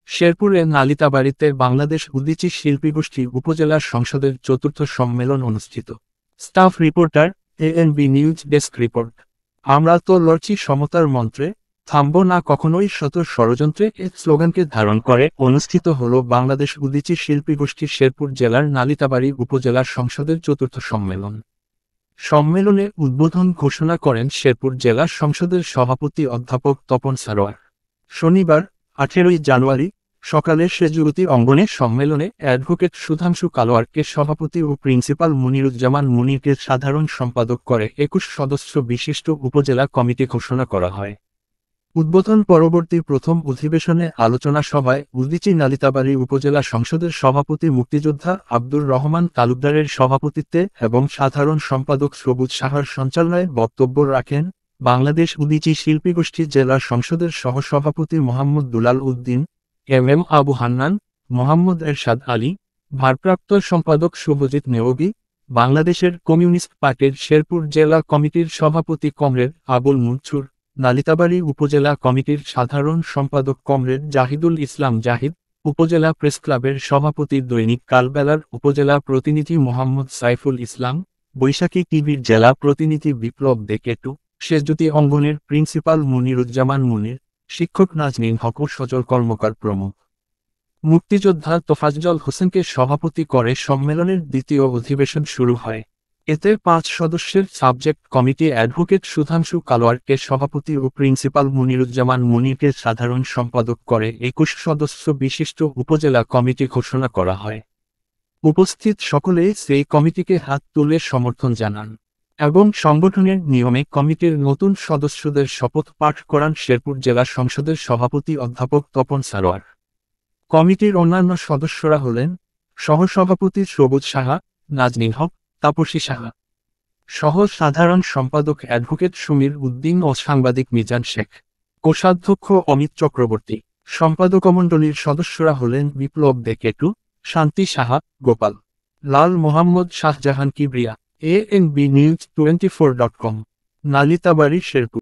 শেরপুরে নালিতাবাড়ীতে বাংলাদেশ উদীচী শিল্পীগোষ্ঠী উপজেলা সংসদের চতুর্থ সম্মেলন অনুষ্ঠিত। Staff reporter, ANB news desk report. আমরা তো লড়ছি সমতার মন্ত্রে, থামব না কখনোই শত ষড়যন্ত্রে স্লোগানকে ধারণ করে অনুষ্ঠিত হল বাংলাদেশ উদীচী শিল্পীগোষ্ঠী শেরপুর জেলার নালিতাবাড়ী উপজেলা সংসদের চতুর্থ সম্মেলন। সম্মেলনে উদ্বোধন ঘোষণা করেন শেরপুর জেলা সংসদের সভাপতি অধ্যাপক তপন সারোয়ার। শনিবার 18 জানুয়ারি সকালে সেজুগতি অঙ্গনে সম্মেলনে অ্যাডভোকেট সুধাংশু কালোয়ারকে সভাপতি ও প্রিন্সিপাল মুনিরুজ্জামান মুনিরকে সাধারণ সম্পাদক করে 21 সদস্য বিশিষ্ট উপজেলা কমিটি ঘোষণা করা হয়। উদ্বোধন পরবর্তী প্রথম অধিবেশনে আলোচনা সভায় উদীচী নালিতাবাড়ী উপজেলা সংসদের সভাপতি মুক্তিযোদ্ধা আব্দুর রহমান তালুকদারের সভাপতিত্বে এবং সাধারণ সম্পাদক সবুজ সাহার সঞ্চালনায় বক্তব্য রাখেন বাংলাদেশ উদীচী শিল্পীগোষ্ঠী জেলা সংসদের সহসভাপতি মোহাম্মদ দুলাল উদ্দিন, এম আবু হান্নান, মোহাম্মদ এরশাদ আলী, ভারপ্রাপ্ত সম্পাদক শুভজিৎ নেওবি, বাংলাদেশের কমিউনিস্ট পার্টির শেরপুর জেলা কমিটির সভাপতি কমরেড আবুল মুনছুর, নালিতাবাড়ী উপজেলা কমিটির সাধারণ সম্পাদক কমরেড জাহিদুল ইসলাম জাহিদ, উপজেলা প্রেসক্লাবের সভাপতি দৈনিক কালবেলার উপজেলা প্রতিনিধি মোহাম্মদ সাইফুল ইসলাম, বৈশাখী টিভির জেলা প্রতিনিধি বিপ্লব দেকেটু, সেজুতি অঙ্গনের প্রিন্সিপাল মুনিরুজ্জামান মুনির, শিক্ষক নাজনীন হক ও সজল কর্মকার প্রমুখ। মুক্তিযোদ্ধা তোফাজ্জল হোসেনকে সভাপতি করে সম্মেলনের দ্বিতীয় অধিবেশন শুরু হয়। এতে 5 সদস্যের সাবজেক্ট কমিটি অ্যাডভোকেট সুধাংশু কালোয়ারকে সভাপতি ও প্রিন্সিপাল মুনিরুজ্জামান মুনিরকে সাধারণ সম্পাদক করে 21 সদস্য বিশিষ্ট উপজেলা কমিটি ঘোষণা করা হয়। উপস্থিত সকলেই সেই কমিটিকে হাত তুলে সমর্থন জানান এবং সংগঠনের নিয়মে কমিটির নতুন সদস্যদের শপথ পাঠ করান শেরপুর জেলা সংসদের সভাপতি অধ্যাপক তপন সারোয়ার। কমিটির অন্যান্য সদস্যরা হলেন সহসভাপতি সবুজ সাহা, নাজনীন হক, তাপসী সাহা, সহ সাধারণ সম্পাদক অ্যাডভোকেট সমীর উদ্দিন ও সাংবাদিক মিজান শেখ, কোষাধ্যক্ষ অমিত চক্রবর্তী। সম্পাদকমণ্ডলীর সদস্যরা হলেন বিপ্লব দেকেটু, শান্তি সাহা, গোপাল লাল, Mohammad Shahjahan Kibria. ANB News 24.com, Nalitabari, Sherpur.